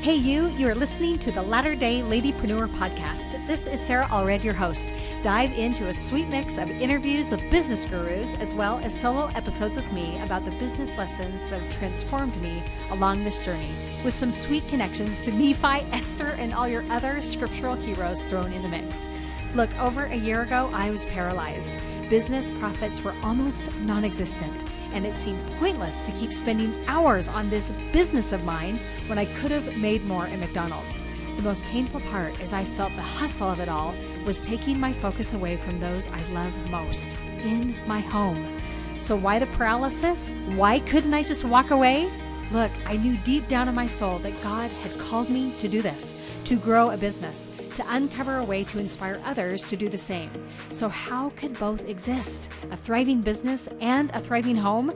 Hey you are listening to the Latter-day Ladypreneur podcast. This is Sarah Allred, your host. Dive into a sweet mix of interviews with business gurus, as well as solo episodes with me about the business lessons that have transformed me along this journey, with some sweet connections to Nephi, Esther, and all your other scriptural heroes thrown in the mix. Look, over a year ago, I was paralyzed. Business profits were almost non-existent, and it seemed pointless to keep spending hours on this business of mine when I could have made more at McDonald's. The most painful part, as I felt the hustle of it all, was taking my focus away from those I love most, in my home. So why the paralysis? Why couldn't I just walk away? Look, I knew deep down in my soul that God had called me to do this, to grow a business, to uncover a way to inspire others to do the same. So how could both exist? A thriving business and a thriving home?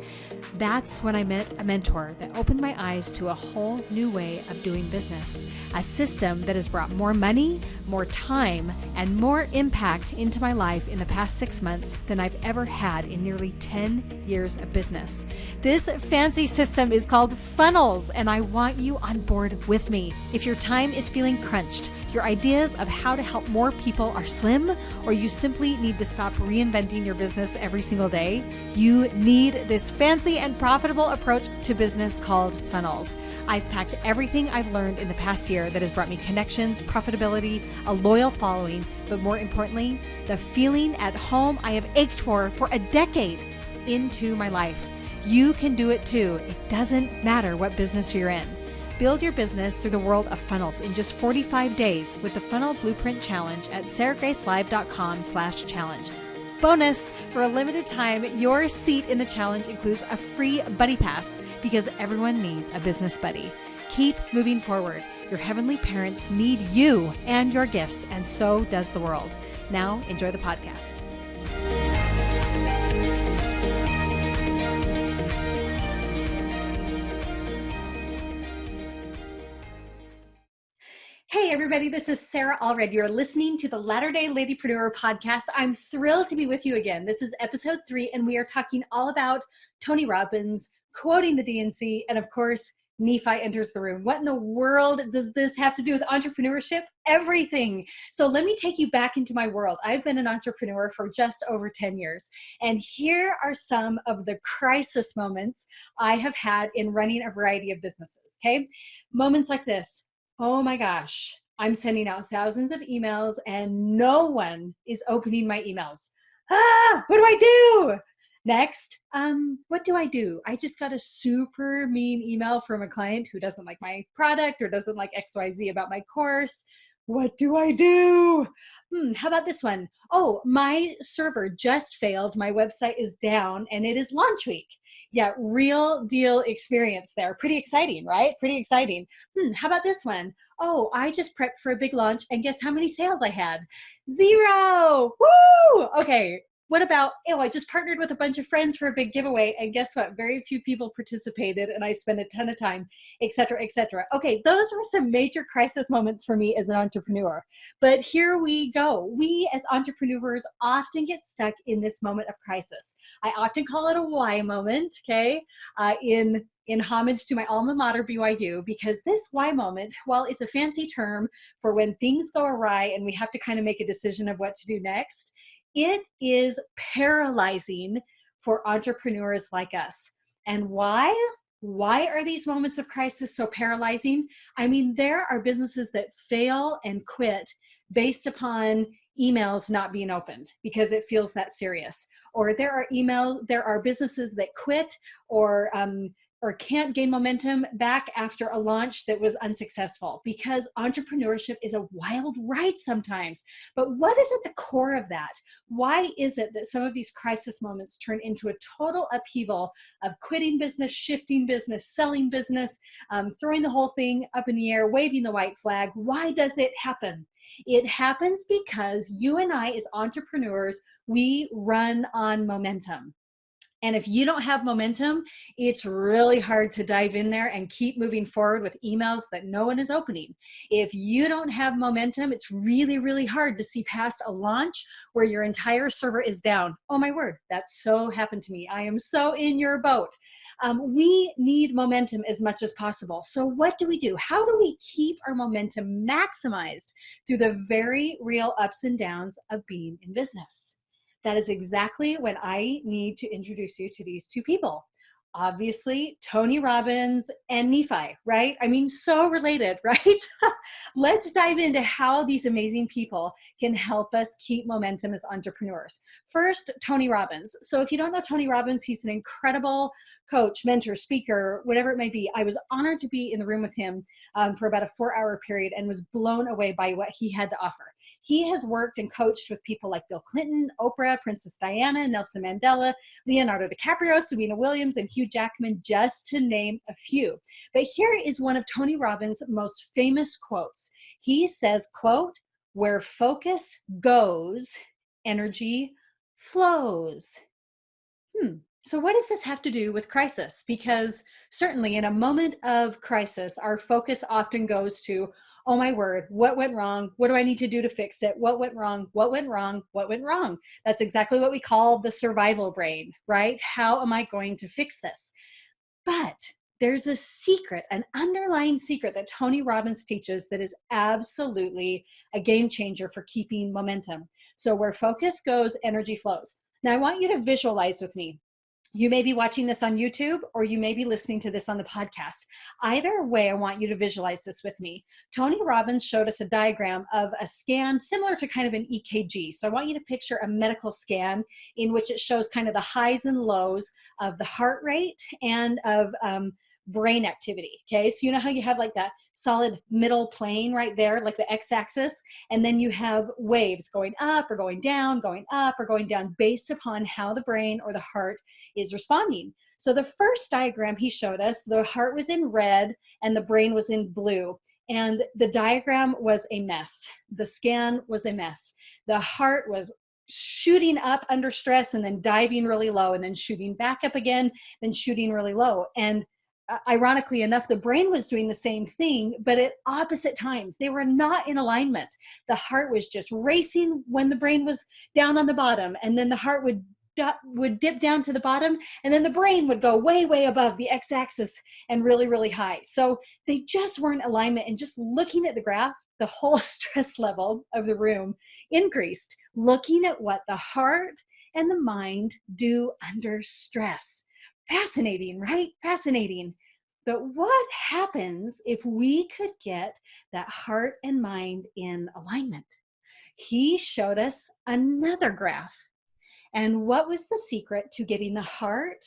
That's when I met a mentor that opened my eyes to a whole new way of doing business. A system that has brought more money, more time, and more impact into my life in the past 6 months than I've ever had in nearly 10 years of business. This fancy system is called funnels, and I want you on board with me. If your time is feeling crunched, your ideas of how to help more people are slim, or you simply need to stop reinventing your business every single day, you need this fancy and profitable approach to business called funnels. I've packed everything I've learned in the past year that has brought me connections, profitability, a loyal following, but more importantly, the feeling at home I have ached for a decade into my life. You can do it too. It doesn't matter what business you're in. Build your business through the world of funnels in just 45 days with the Funnel Blueprint Challenge at sarahgracelive.com/challenge. Bonus, for a limited time, your seat in the challenge includes a free buddy pass because everyone needs a business buddy. Keep moving forward. Your heavenly parents need you and your gifts, and so does the world. Now, enjoy the podcast. Hey everybody, this is Sarah Allred. You're listening to the Latter-day Ladypreneur podcast. I'm thrilled to be with you again. This is episode 3, and we are talking all about Tony Robbins, quoting the DNC, and of course, Nephi enters the room. What in the world does this have to do with entrepreneurship? Everything. So let me take you back into my world. I've been an entrepreneur for just over 10 years. And here are some of the crisis moments I have had in running a variety of businesses, okay? Moments like this. Oh my gosh, I'm sending out thousands of emails and no one is opening my emails. What do I do? Next, what do I do? I just got a super mean email from a client who doesn't like my product or doesn't like XYZ about my course. What do I do? How about this one? Oh, my server just failed. My website is down and it is launch week. Yeah, real deal experience there. Pretty exciting, right? Pretty exciting. How about this one? Oh, I just prepped for a big launch and guess how many sales I had? 0. Woo! Okay. What about, I just partnered with a bunch of friends for a big giveaway and guess what? Very few people participated and I spent a ton of time, et cetera, et cetera. Okay, those were some major crisis moments for me as an entrepreneur. But here we go. We as entrepreneurs often get stuck in this moment of crisis. I often call it a why moment, okay, in homage to my alma mater, BYU, because this why moment, while it's a fancy term for when things go awry and we have to kind of make a decision of what to do next, it is paralyzing for entrepreneurs like us. And why? Why are these moments of crisis so paralyzing? I mean, there are businesses that fail and quit based upon emails not being opened because it feels that serious. Or there are businesses that quit or can't gain momentum back after a launch that was unsuccessful because entrepreneurship is a wild ride sometimes. But what is at the core of that? Why is it that some of these crisis moments turn into a total upheaval of quitting business, shifting business, selling business, throwing the whole thing up in the air, waving the white flag? Why does it happen? It happens because you and I as entrepreneurs, we run on momentum. And if you don't have momentum, it's really hard to dive in there and keep moving forward with emails that no one is opening. If you don't have momentum, it's really, really hard to see past a launch where your entire server is down. Oh my word, that so happened to me. I am so in your boat. We need momentum as much as possible. So what do we do? How do we keep our momentum maximized through the very real ups and downs of being in business? That is exactly when I need to introduce you to these two people. Obviously, Tony Robbins and Nephi, right? I mean, so related, right? Let's dive into how these amazing people can help us keep momentum as entrepreneurs. First, Tony Robbins. So if you don't know Tony Robbins, he's an incredible coach, mentor, speaker, whatever it may be. I was honored to be in the room with him for about a 4-hour period and was blown away by what he had to offer. He has worked and coached with people like Bill Clinton, Oprah, Princess Diana, Nelson Mandela, Leonardo DiCaprio, Serena Williams, and Hugh Jackman, just to name a few. But here is one of Tony Robbins' most famous quotes. He says, quote, "Where focus goes, energy flows." So what does this have to do with crisis? Because certainly in a moment of crisis, our focus often goes to, oh my word, what went wrong? What do I need to do to fix it? What went wrong? What went wrong? What went wrong? That's exactly what we call the survival brain, right? How am I going to fix this? But there's a secret, an underlying secret that Tony Robbins teaches that is absolutely a game changer for keeping momentum. So where focus goes, energy flows. Now I want you to visualize with me. You may be watching this on YouTube or you may be listening to this on the podcast. Either way, I want you to visualize this with me. Tony Robbins showed us a diagram of a scan similar to kind of an EKG. So I want you to picture a medical scan in which it shows kind of the highs and lows of the heart rate and of brain activity. Okay, so you know how you have like that solid middle plane right there, like the x-axis, and then you have waves going up or going down, going up or going down based upon how the brain or the heart is responding. So the first diagram he showed us, the heart was in red and the brain was in blue. And the diagram was a mess. The scan was a mess. The heart was shooting up under stress and then diving really low and then shooting back up again, then shooting really low. And ironically enough, the brain was doing the same thing, but at opposite times. They were not in alignment. The heart was just racing when the brain was down on the bottom, and then the heart would dip down to the bottom, and then the brain would go way, way above the x-axis and really, really high. So they just weren't in alignment. And just looking at the graph, the whole stress level of the room increased, looking at what the heart and the mind do under stress. Fascinating, right? Fascinating. But what happens if we could get that heart and mind in alignment? He showed us another graph. And what was the secret to getting the heart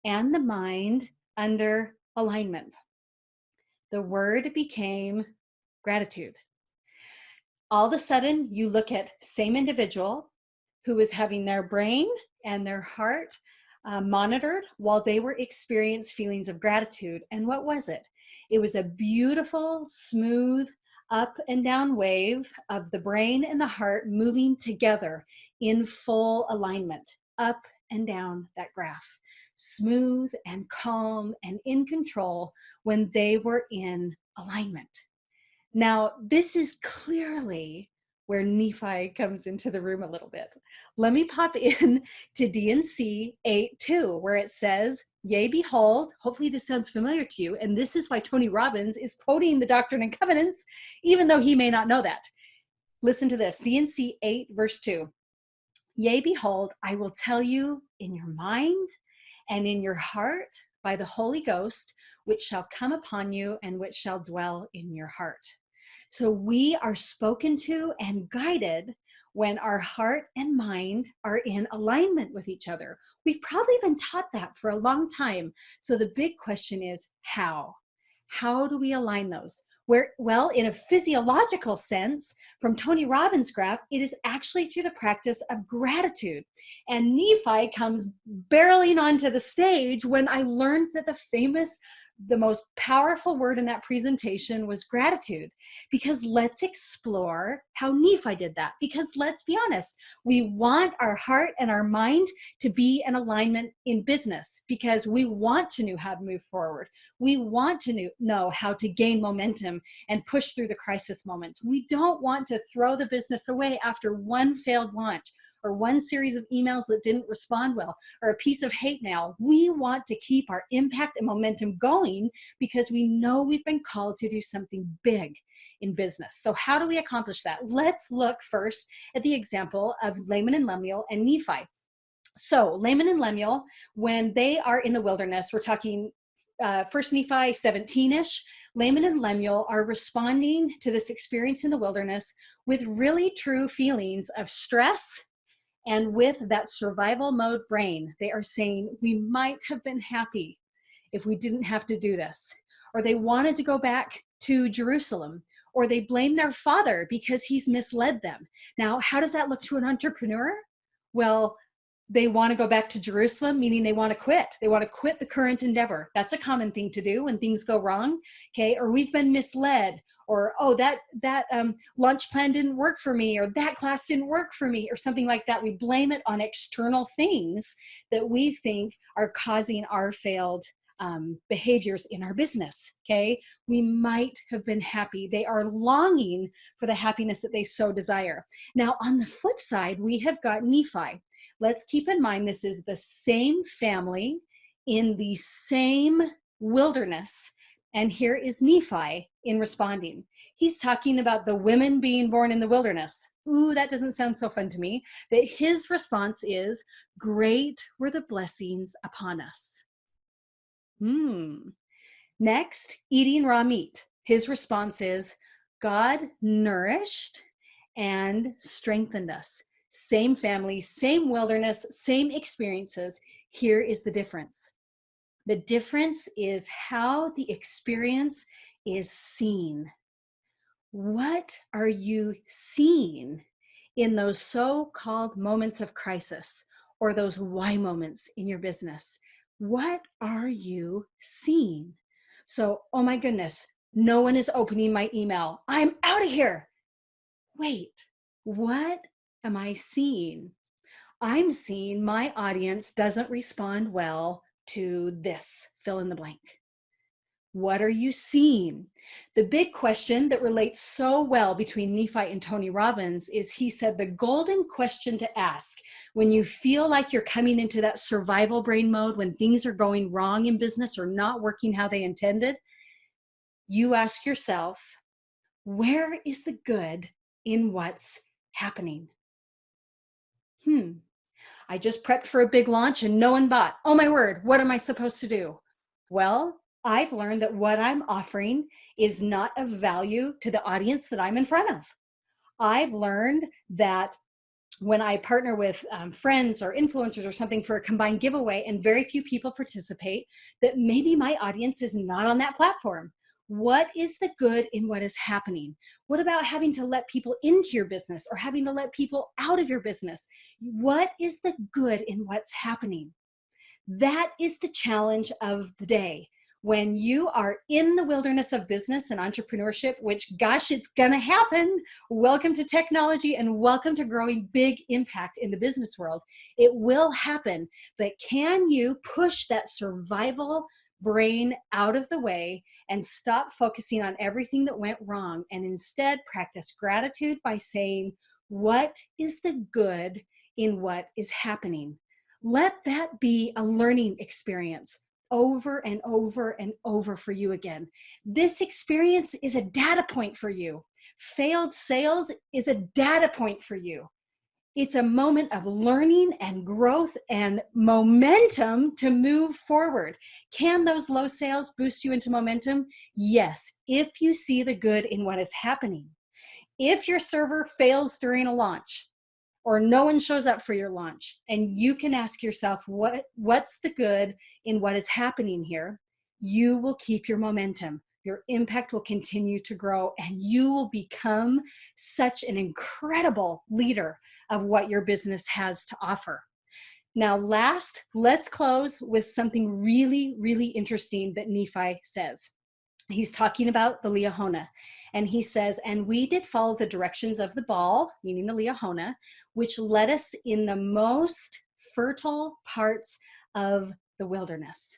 and the mind under alignment? The word became gratitude. All of a sudden, you look at same individual who was having their brain and their heart monitored while they were experiencing feelings of gratitude. And what was it? It was a beautiful, smooth up and down wave of the brain and the heart moving together in full alignment, up and down that graph, smooth and calm and in control when they were in alignment. Now, this is clearly where Nephi comes into the room a little bit. Let me pop in to D&C 8:2, where it says, "Yea, behold," hopefully this sounds familiar to you, and this is why Tony Robbins is quoting the Doctrine and Covenants, even though he may not know that. Listen to this, D&C 8, verse 2. "Yea, behold, I will tell you in your mind and in your heart by the Holy Ghost, which shall come upon you and which shall dwell in your heart." So we are spoken to and guided when our heart and mind are in alignment with each other. We've probably been taught that for a long time. So the big question is how? How do we align those? Well, in a physiological sense, from Tony Robbins' graph, it is actually through the practice of gratitude. And Nephi comes barreling onto the stage when I learned that the most powerful word in that presentation was gratitude. Because let's explore how Nephi did that. Because let's be honest, we want our heart and our mind to be in alignment in business because we want to know how to move forward. We want to know how to gain momentum and push through the crisis moments. We don't want to throw the business away after one failed launch or one series of emails that didn't respond well or a piece of hate mail. We want to keep our impact and momentum going because we know we've been called to do something big in business. So how do we accomplish that? Let's look first at the example of Laman and Lemuel and Nephi. So Laman and Lemuel, when they are in the wilderness, we're talking First Nephi 17-ish, Laman and Lemuel are responding to this experience in the wilderness with really true feelings of stress and with that survival mode brain. They are saying, we might have been happy if we didn't have to do this. Or they wanted to go back to Jerusalem, or they blame their father because he's misled them. Now, how does that look to an entrepreneur? Well, they want to go back to Jerusalem, meaning they want to quit. They want to quit the current endeavor. That's a common thing to do when things go wrong, okay? Or we've been misled, or, oh, that lunch plan didn't work for me, or that class didn't work for me, or something like that. We blame it on external things that we think are causing our failed behaviors in our business, okay? We might have been happy. They are longing for the happiness that they so desire. Now, on the flip side, we have got Nephi. Let's keep in mind this is the same family in the same wilderness. And here is Nephi in responding. He's talking about the women being born in the wilderness. Ooh, that doesn't sound so fun to me. But his response is, great were the blessings upon us. Next, eating raw meat. His response is, God nourished and strengthened us. Same family, same wilderness, same experiences. Here is the difference. The difference is how the experience is seen. What are you seeing in those so-called moments of crisis or those why moments in your business? What are you seeing? So, oh my goodness, no one is opening my email. I'm out of here. Wait, what am I seeing? I'm seeing my audience doesn't respond well to this, fill in the blank. What are you seeing? The big question that relates so well between Nephi and Tony Robbins is, he said, the golden question to ask when you feel like you're coming into that survival brain mode, when things are going wrong in business or not working how they intended, you ask yourself, where is the good in what's happening? I just prepped for a big launch and no one bought. Oh my word, what am I supposed to do? Well, I've learned that what I'm offering is not of value to the audience that I'm in front of. I've learned that when I partner with friends or influencers or something for a combined giveaway and very few people participate, that maybe my audience is not on that platform. What is the good in what is happening? What about having to let people into your business or having to let people out of your business? What is the good in what's happening? That is the challenge of the day. When you are in the wilderness of business and entrepreneurship, which, gosh, it's gonna happen. Welcome to technology and welcome to growing big impact in the business world. It will happen, but can you push that survival brain out of the way and stop focusing on everything that went wrong and instead practice gratitude by saying, what is the good in what is happening? Let that be a learning experience over and over and over for you again. This experience is a data point for you. Failed sales is a data point for you. It's a moment of learning and growth and momentum to move forward. Can those low sales boost you into momentum? Yes, if you see the good in what is happening. If your server fails during a launch, or no one shows up for your launch, and you can ask yourself, what's the good in what is happening here? You will keep your momentum. your impact will continue to grow, and you will become such an incredible leader of what your business has to offer. Now, last, let's close with something really, really interesting that Nephi says. He's talking about the Liahona, and he says, and we did follow the directions of the ball, meaning the Liahona, which led us in the most fertile parts of the wilderness.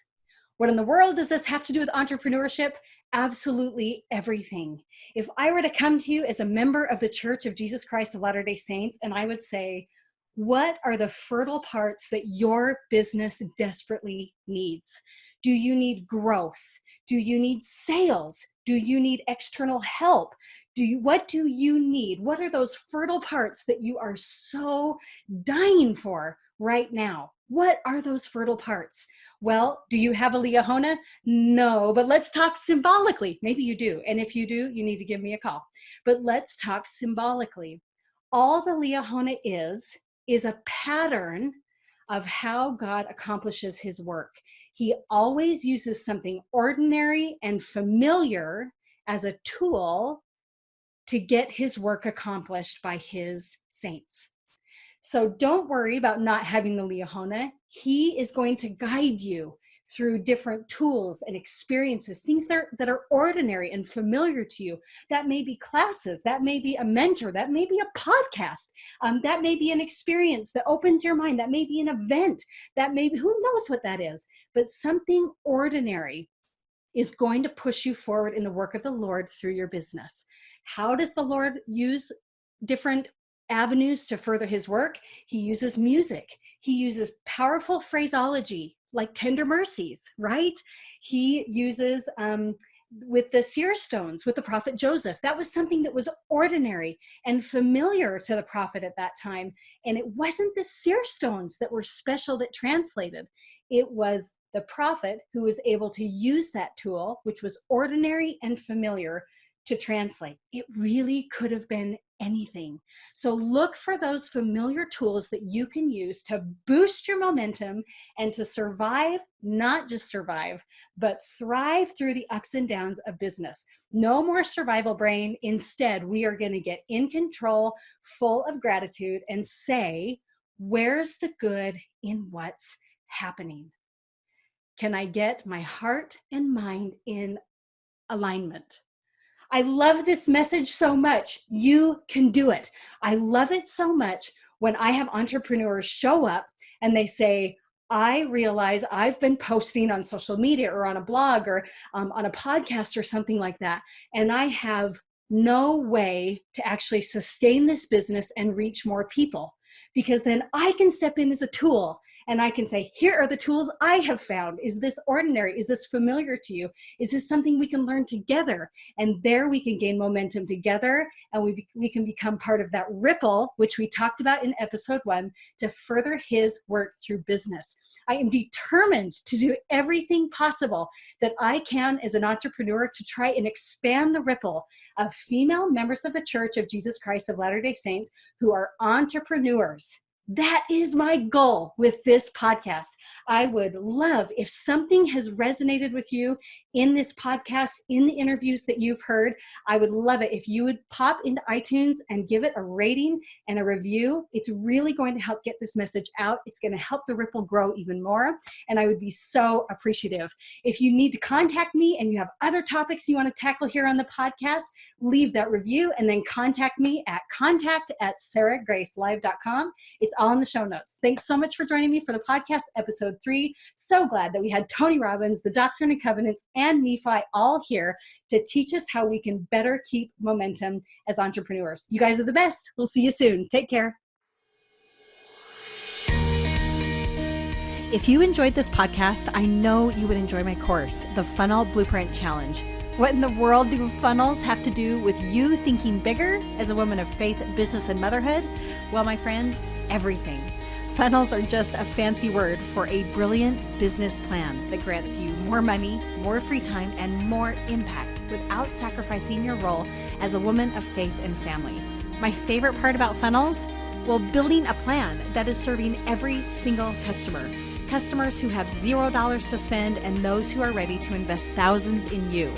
What in the world does this have to do with entrepreneurship? Absolutely everything. If I were to come to you as a member of the Church of Jesus Christ of Latter-day Saints, and I would say, what are the fertile parts that your business desperately needs? Do you need growth? Do you need sales? Do you need external help? What do you need? What are those fertile parts that you are so dying for right now? What are those fertile parts? Well, do you have a Liahona? No, but let's talk symbolically. Maybe you do. And if you do, you need to give me a call. But let's talk symbolically. All the Liahona is a pattern of how God accomplishes his work. He always uses something ordinary and familiar as a tool to get his work accomplished by his saints. So don't worry about not having the Liahona. He is going to guide you through different tools and experiences, things that are ordinary and familiar to you. That may be classes, that may be a mentor, that may be a podcast, that may be an experience that opens your mind, that may be an event, that may be, who knows what that is, but something ordinary is going to push you forward in the work of the Lord through your business. How does the Lord use different avenues to further his work? He uses music. He uses powerful phraseology like tender mercies, right? He uses with the seer stones, with the prophet Joseph. That was something that was ordinary and familiar to the prophet at that time. And it wasn't the seer stones that were special that translated. It was the prophet who was able to use that tool, which was ordinary and familiar, to translate. It really could have been anything. So look for those familiar tools that you can use to boost your momentum and to survive, not just survive, but thrive through the ups and downs of business. No more survival brain. Instead, we are going to get in control, full of gratitude, and say, where's the good in what's happening? Can I get my heart and mind in alignment? I love this message so much. You can do it. I love it so much when I have entrepreneurs show up and they say, I realize I've been posting on social media or on a blog or on a podcast or something like that, and I have no way to actually sustain this business and reach more people, because then I can step in as a tool and I can say, here are the tools I have found. Is this ordinary? Is this familiar to you? Is this something we can learn together? And there we can gain momentum together, and we can become part of that ripple, which we talked about in episode 1, to further his work through business. I am determined to do everything possible that I can as an entrepreneur to try and expand the ripple of female members of the Church of Jesus Christ of Latter-day Saints who are entrepreneurs. That is my goal with this podcast. I would love if something has resonated with you in this podcast, in the interviews that you've heard. I would love it if you would pop into iTunes and give it a rating and a review. It's really going to help get this message out. It's going to help the ripple grow even more. And I would be so appreciative. If you need to contact me and you have other topics you want to tackle here on the podcast, leave that review and then contact me at contact@sarahgracelive.com. It's all in the show notes. Thanks so much for joining me for the podcast, episode 3. So glad that we had Tony Robbins, the Doctrine and Covenants, and Nephi all here to teach us how we can better keep momentum as entrepreneurs. You guys are the best. We'll see you soon. Take care. If you enjoyed this podcast, I know you would enjoy my course, the Funnel Blueprint Challenge. What in the world do funnels have to do with you thinking bigger as a woman of faith, business, and motherhood? Well, my friend, everything. Funnels are just a fancy word for a brilliant business plan that grants you more money, more free time, and more impact without sacrificing your role as a woman of faith and family. My favorite part about funnels? Well, building a plan that is serving every single customer. customers who have $0 to spend, and those who are ready to invest thousands in you.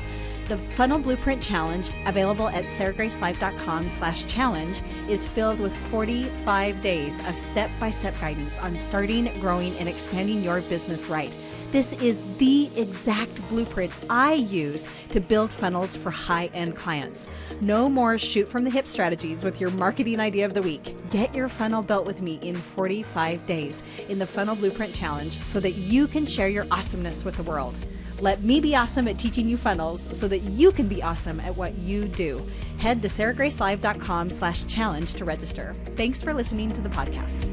The Funnel Blueprint Challenge, available at sarahgracelife.com/challenge, is filled with 45 days of step-by-step guidance on starting, growing, and expanding your business right. This is the exact blueprint I use to build funnels for high-end clients. No more shoot from the hip strategies with your marketing idea of the week. Get your funnel built with me in 45 days in the Funnel Blueprint Challenge so that you can share your awesomeness with the world. Let me be awesome at teaching you funnels so that you can be awesome at what you do. Head to sarahgracelive.com/challenge to register. Thanks for listening to the podcast.